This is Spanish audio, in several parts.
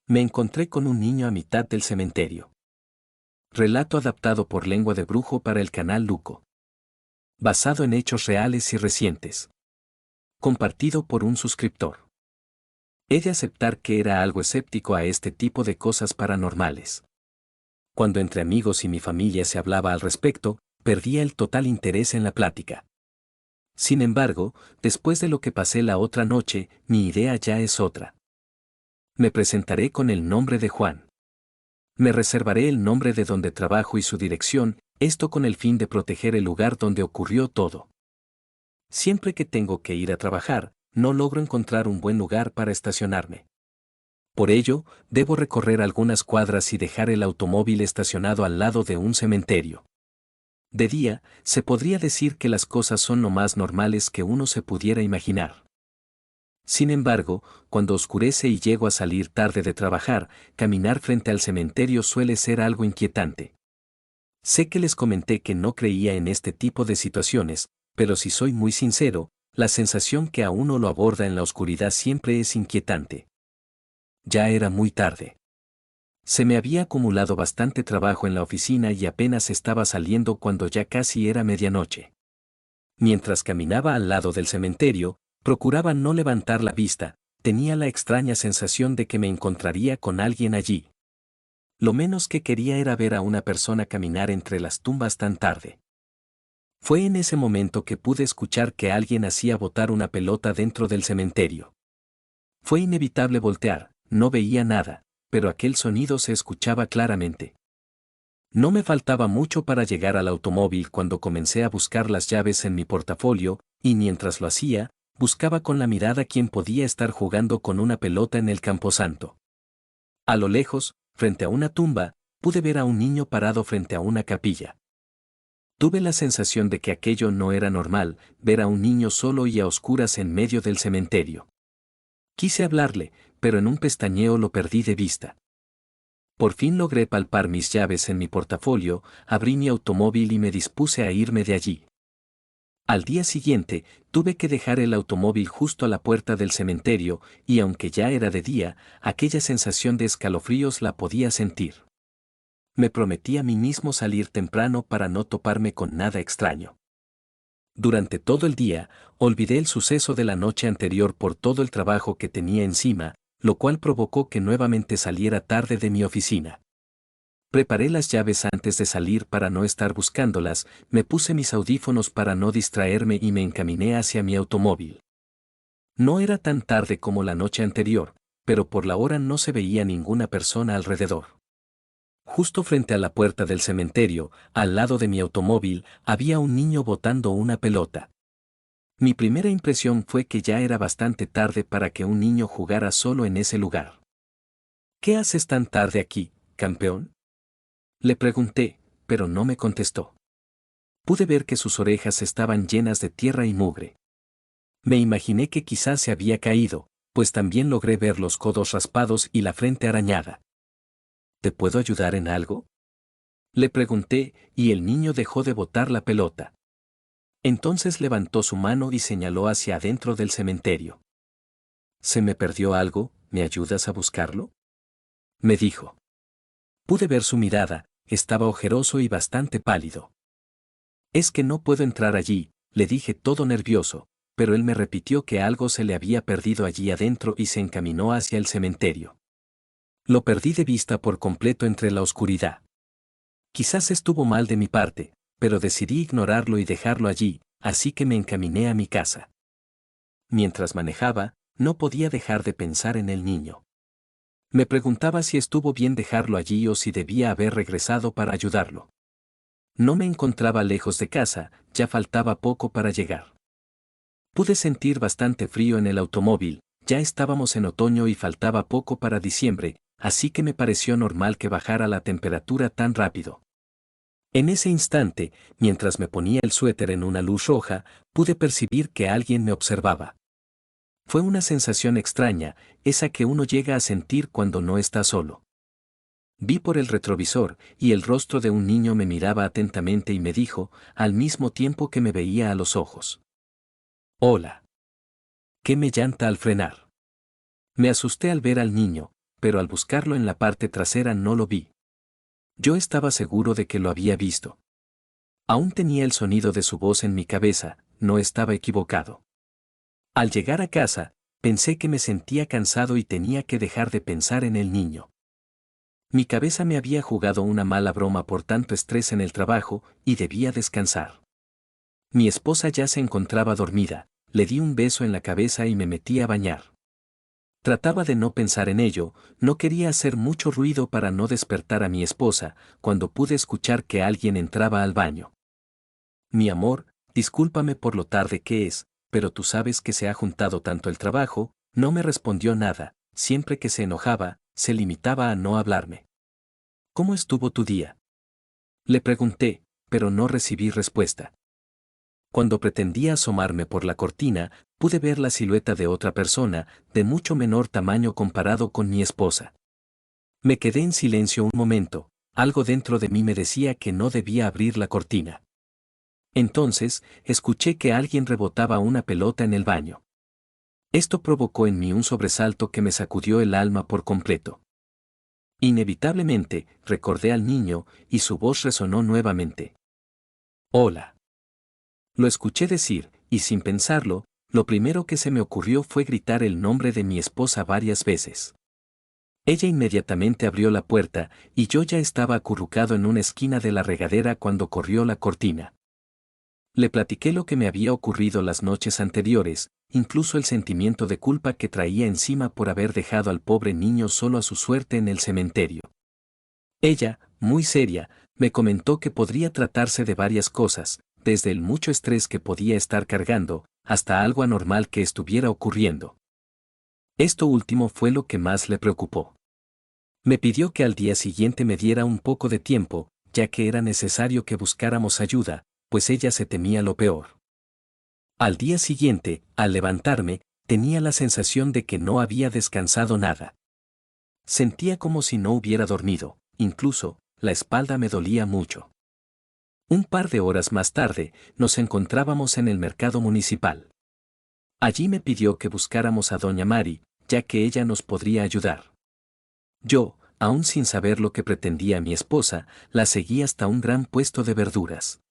Me encontré con un niño a mitad del cementerio. Relato adaptado por Lengua de Brujo para el canal Luco. Basado en hechos reales y recientes. Compartido por un suscriptor. He de aceptar que era algo escéptico a este tipo de cosas paranormales. Cuando entre amigos y mi familia se hablaba al respecto, perdía el total interés en la plática. Sin embargo, después de lo que pasé la otra noche, mi idea ya es otra. Me presentaré con el nombre de Juan. Me reservaré el nombre de donde trabajo y su dirección, esto con el fin de proteger el lugar donde ocurrió todo. Siempre que tengo que ir a trabajar, no logro encontrar un buen lugar para estacionarme. Por ello, debo recorrer algunas cuadras y dejar el automóvil estacionado al lado de un cementerio. De día, se podría decir que las cosas son lo más normales que uno se pudiera imaginar. Sin embargo, cuando oscurece y llego a salir tarde de trabajar, caminar frente al cementerio suele ser algo inquietante. Sé que les comenté que no creía en este tipo de situaciones, pero si soy muy sincero, la sensación que a uno lo aborda en la oscuridad siempre es inquietante. Ya era muy tarde. Se me había acumulado bastante trabajo en la oficina y apenas estaba saliendo cuando ya casi era medianoche. Mientras caminaba al lado del cementerio, procuraba no levantar la vista, tenía la extraña sensación de que me encontraría con alguien allí. Lo menos que quería era ver a una persona caminar entre las tumbas tan tarde. Fue en ese momento que pude escuchar que alguien hacía botar una pelota dentro del cementerio. Fue inevitable voltear, no veía nada, pero aquel sonido se escuchaba claramente. No me faltaba mucho para llegar al automóvil cuando comencé a buscar las llaves en mi portafolio, y mientras lo hacía, buscaba con la mirada quién podía estar jugando con una pelota en el camposanto. A lo lejos, frente a una tumba, pude ver a un niño parado frente a una capilla. Tuve la sensación de que aquello no era normal, ver a un niño solo y a oscuras en medio del cementerio. Quise hablarle, pero en un pestañeo lo perdí de vista. Por fin logré palpar mis llaves en mi portafolio, abrí mi automóvil y me dispuse a irme de allí. Al día siguiente, tuve que dejar el automóvil justo a la puerta del cementerio, y aunque ya era de día, aquella sensación de escalofríos la podía sentir. Me prometí a mí mismo salir temprano para no toparme con nada extraño. Durante todo el día, olvidé el suceso de la noche anterior por todo el trabajo que tenía encima, lo cual provocó que nuevamente saliera tarde de mi oficina. Preparé las llaves antes de salir para no estar buscándolas, me puse mis audífonos para no distraerme y me encaminé hacia mi automóvil. No era tan tarde como la noche anterior, pero por la hora no se veía ninguna persona alrededor. Justo frente a la puerta del cementerio, al lado de mi automóvil, había un niño botando una pelota. Mi primera impresión fue que ya era bastante tarde para que un niño jugara solo en ese lugar. ¿Qué haces tan tarde aquí, campeón? Le pregunté, pero no me contestó. Pude ver que sus orejas estaban llenas de tierra y mugre. Me imaginé que quizás se había caído, pues también logré ver los codos raspados y la frente arañada. ¿Te puedo ayudar en algo? Le pregunté, y el niño dejó de botar la pelota. Entonces levantó su mano y señaló hacia adentro del cementerio. ¿Se me perdió algo? ¿Me ayudas a buscarlo?, me dijo. Pude ver su mirada, estaba ojeroso y bastante pálido. Es que no puedo entrar allí, le dije todo nervioso, pero él me repitió que algo se le había perdido allí adentro y se encaminó hacia el cementerio. Lo perdí de vista por completo entre la oscuridad. Quizás estuvo mal de mi parte, pero decidí ignorarlo y dejarlo allí, así que me encaminé a mi casa. Mientras manejaba, no podía dejar de pensar en el niño. Me preguntaba si estuvo bien dejarlo allí o si debía haber regresado para ayudarlo. No me encontraba lejos de casa, ya faltaba poco para llegar. Pude sentir bastante frío en el automóvil, ya estábamos en otoño y faltaba poco para diciembre, así que me pareció normal que bajara la temperatura tan rápido. En ese instante, mientras me ponía el suéter en una luz roja, pude percibir que alguien me observaba. Fue una sensación extraña, esa que uno llega a sentir cuando no está solo. Vi por el retrovisor, y el rostro de un niño me miraba atentamente y me dijo, al mismo tiempo que me veía a los ojos: «Hola». ¿Qué me llanta al frenar? Me asusté al ver al niño, pero al buscarlo en la parte trasera no lo vi. Yo estaba seguro de que lo había visto. Aún tenía el sonido de su voz en mi cabeza, no estaba equivocado. Al llegar a casa, pensé que me sentía cansado y tenía que dejar de pensar en el niño. Mi cabeza me había jugado una mala broma por tanto estrés en el trabajo y debía descansar. Mi esposa ya se encontraba dormida, le di un beso en la cabeza y me metí a bañar. Trataba de no pensar en ello, no quería hacer mucho ruido para no despertar a mi esposa, cuando pude escuchar que alguien entraba al baño. Mi amor, discúlpame por lo tarde que es, pero tú sabes que se ha juntado tanto el trabajo, no me respondió nada, siempre que se enojaba, se limitaba a no hablarme. ¿Cómo estuvo tu día? Le pregunté, pero no recibí respuesta. Cuando pretendía asomarme por la cortina, pude ver la silueta de otra persona, de mucho menor tamaño comparado con mi esposa. Me quedé en silencio un momento, algo dentro de mí me decía que no debía abrir la cortina. Entonces, escuché que alguien rebotaba una pelota en el baño. Esto provocó en mí un sobresalto que me sacudió el alma por completo. Inevitablemente, recordé al niño, y su voz resonó nuevamente. Hola. Lo escuché decir, y sin pensarlo, lo primero que se me ocurrió fue gritar el nombre de mi esposa varias veces. Ella inmediatamente abrió la puerta, y yo ya estaba acurrucado en una esquina de la regadera cuando corrió la cortina. Le platiqué lo que me había ocurrido las noches anteriores, incluso el sentimiento de culpa que traía encima por haber dejado al pobre niño solo a su suerte en el cementerio. Ella, muy seria, me comentó que podría tratarse de varias cosas, desde el mucho estrés que podía estar cargando, hasta algo anormal que estuviera ocurriendo. Esto último fue lo que más le preocupó. Me pidió que al día siguiente me diera un poco de tiempo, ya que era necesario que buscáramos ayuda, pues ella se temía lo peor. Al día siguiente, al levantarme, tenía la sensación de que no había descansado nada. Sentía como si no hubiera dormido, incluso, la espalda me dolía mucho. Un par de horas más tarde, nos encontrábamos en el mercado municipal. Allí me pidió que buscáramos a doña Mari, ya que ella nos podría ayudar. Yo, aún sin saber lo que pretendía mi esposa, la seguí hasta un gran puesto de verduras.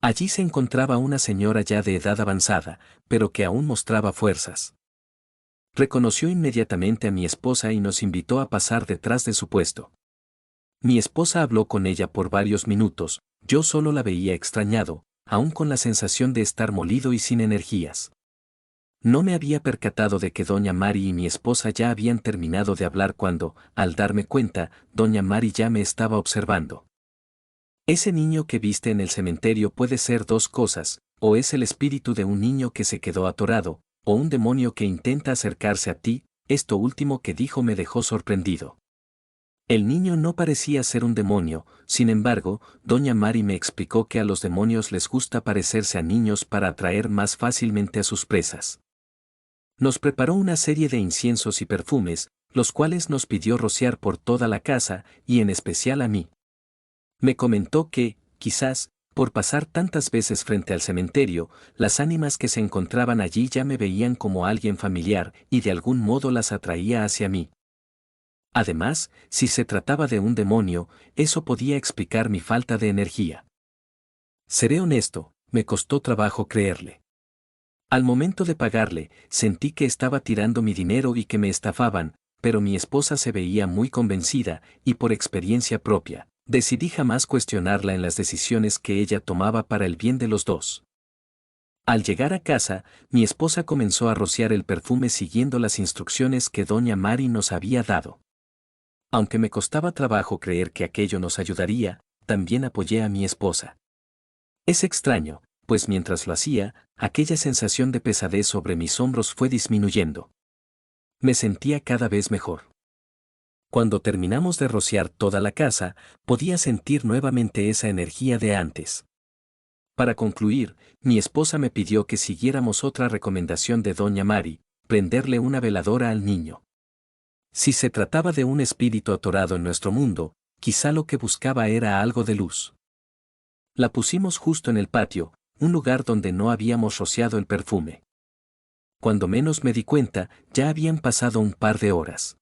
Allí se encontraba una señora ya de edad avanzada, pero que aún mostraba fuerzas. Reconoció inmediatamente a mi esposa y nos invitó a pasar detrás de su puesto. Mi esposa habló con ella por varios minutos, yo solo la veía extrañado, aún con la sensación de estar molido y sin energías. No me había percatado de que doña Mari y mi esposa ya habían terminado de hablar cuando, al darme cuenta, doña Mari ya me estaba observando. Ese niño que viste en el cementerio puede ser dos cosas, o es el espíritu de un niño que se quedó atorado, o un demonio que intenta acercarse a ti, esto último que dijo me dejó sorprendido. El niño no parecía ser un demonio, sin embargo, doña Mari me explicó que a los demonios les gusta parecerse a niños para atraer más fácilmente a sus presas. Nos preparó una serie de inciensos y perfumes, los cuales nos pidió rociar por toda la casa, y en especial a mí. Me comentó que, quizás, por pasar tantas veces frente al cementerio, las ánimas que se encontraban allí ya me veían como alguien familiar y de algún modo las atraía hacia mí. Además, si se trataba de un demonio, eso podía explicar mi falta de energía. Seré honesto, me costó trabajo creerle. Al momento de pagarle, sentí que estaba tirando mi dinero y que me estafaban, pero mi esposa se veía muy convencida, y por experiencia propia, decidí jamás cuestionarla en las decisiones que ella tomaba para el bien de los dos. Al llegar a casa, mi esposa comenzó a rociar el perfume siguiendo las instrucciones que doña Mari nos había dado. Aunque me costaba trabajo creer que aquello nos ayudaría, también apoyé a mi esposa. Es extraño, pues mientras lo hacía, aquella sensación de pesadez sobre mis hombros fue disminuyendo. Me sentía cada vez mejor. Cuando terminamos de rociar toda la casa, podía sentir nuevamente esa energía de antes. Para concluir, mi esposa me pidió que siguiéramos otra recomendación de doña Mari, prenderle una veladora al niño. Si se trataba de un espíritu atorado en nuestro mundo, quizá lo que buscaba era algo de luz. La pusimos justo en el patio, un lugar donde no habíamos rociado el perfume. Cuando menos me di cuenta, ya habían pasado un par de horas.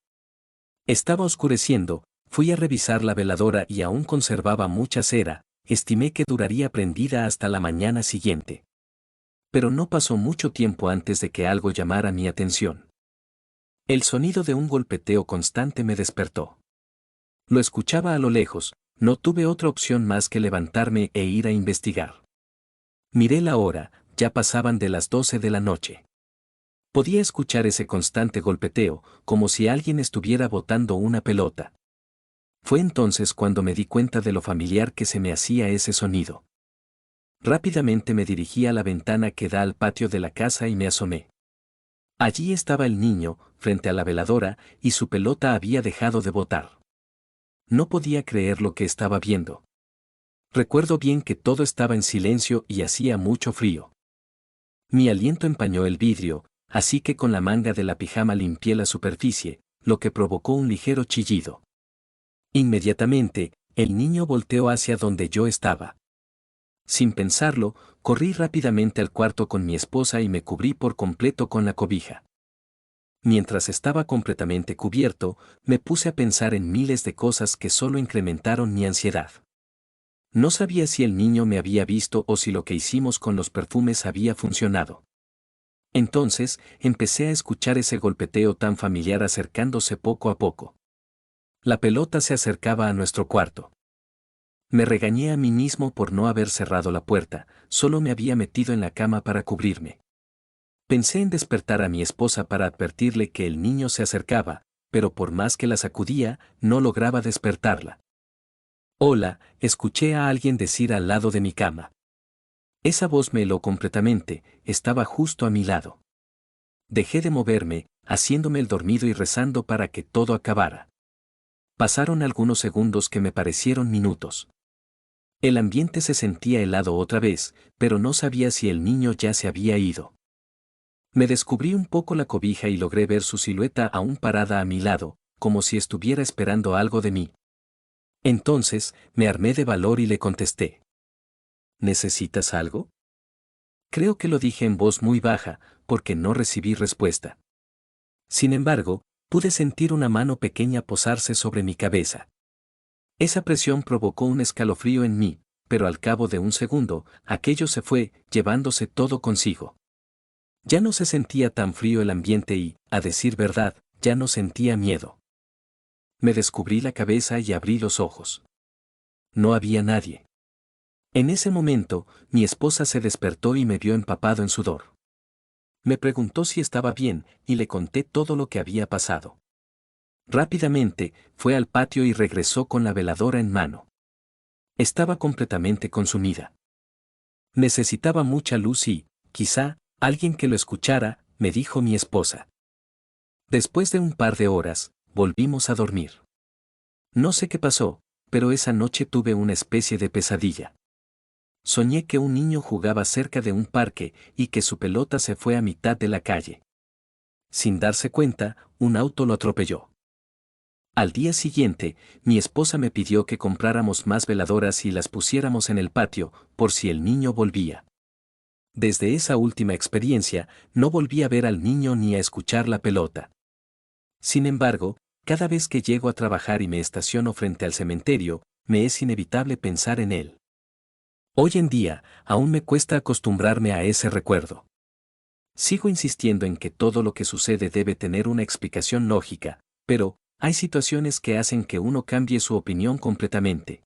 Estaba oscureciendo, fui a revisar la veladora y aún conservaba mucha cera, estimé que duraría prendida hasta la mañana siguiente. Pero no pasó mucho tiempo antes de que algo llamara mi atención. El sonido de un golpeteo constante me despertó. Lo escuchaba a lo lejos, no tuve otra opción más que levantarme e ir a investigar. Miré la hora, ya pasaban de las 12 de la noche. Podía escuchar ese constante golpeteo, como si alguien estuviera botando una pelota. Fue entonces cuando me di cuenta de lo familiar que se me hacía ese sonido. Rápidamente me dirigí a la ventana que da al patio de la casa y me asomé. Allí estaba el niño, frente a la veladora, y su pelota había dejado de botar. No podía creer lo que estaba viendo. Recuerdo bien que todo estaba en silencio y hacía mucho frío. Mi aliento empañó el vidrio, así que con la manga de la pijama limpié la superficie, lo que provocó un ligero chillido. Inmediatamente, el niño volteó hacia donde yo estaba. Sin pensarlo, corrí rápidamente al cuarto con mi esposa y me cubrí por completo con la cobija. Mientras estaba completamente cubierto, me puse a pensar en miles de cosas que solo incrementaron mi ansiedad. No sabía si el niño me había visto o si lo que hicimos con los perfumes había funcionado. Entonces, empecé a escuchar ese golpeteo tan familiar acercándose poco a poco. La pelota se acercaba a nuestro cuarto. Me regañé a mí mismo por no haber cerrado la puerta, solo me había metido en la cama para cubrirme. Pensé en despertar a mi esposa para advertirle que el niño se acercaba, pero por más que la sacudía, no lograba despertarla. Hola, escuché a alguien decir al lado de mi cama. Esa voz me heló completamente, estaba justo a mi lado. Dejé de moverme, haciéndome el dormido y rezando para que todo acabara. Pasaron algunos segundos que me parecieron minutos. El ambiente se sentía helado otra vez, pero no sabía si el niño ya se había ido. Me descubrí un poco la cobija y logré ver su silueta aún parada a mi lado, como si estuviera esperando algo de mí. Entonces, me armé de valor y le contesté. ¿Necesitas algo? Creo que lo dije en voz muy baja, porque no recibí respuesta. Sin embargo, pude sentir una mano pequeña posarse sobre mi cabeza. Esa presión provocó un escalofrío en mí, pero al cabo de un segundo, aquello se fue, llevándose todo consigo. Ya no se sentía tan frío el ambiente y, a decir verdad, ya no sentía miedo. Me descubrí la cabeza y abrí los ojos. No había nadie. En ese momento, mi esposa se despertó y me vio empapado en sudor. Me preguntó si estaba bien, y le conté todo lo que había pasado. Rápidamente, fue al patio y regresó con la veladora en mano. Estaba completamente consumida. Necesitaba mucha luz y, quizá, alguien que lo escuchara, me dijo mi esposa. Después de un par de horas, volvimos a dormir. No sé qué pasó, pero esa noche tuve una especie de pesadilla. Soñé que un niño jugaba cerca de un parque y que su pelota se fue a mitad de la calle. Sin darse cuenta, un auto lo atropelló. Al día siguiente, mi esposa me pidió que compráramos más veladoras y las pusiéramos en el patio, por si el niño volvía. Desde esa última experiencia, no volví a ver al niño ni a escuchar la pelota. Sin embargo, cada vez que llego a trabajar y me estaciono frente al cementerio, me es inevitable pensar en él. Hoy en día, aún me cuesta acostumbrarme a ese recuerdo. Sigo insistiendo en que todo lo que sucede debe tener una explicación lógica, pero, hay situaciones que hacen que uno cambie su opinión completamente.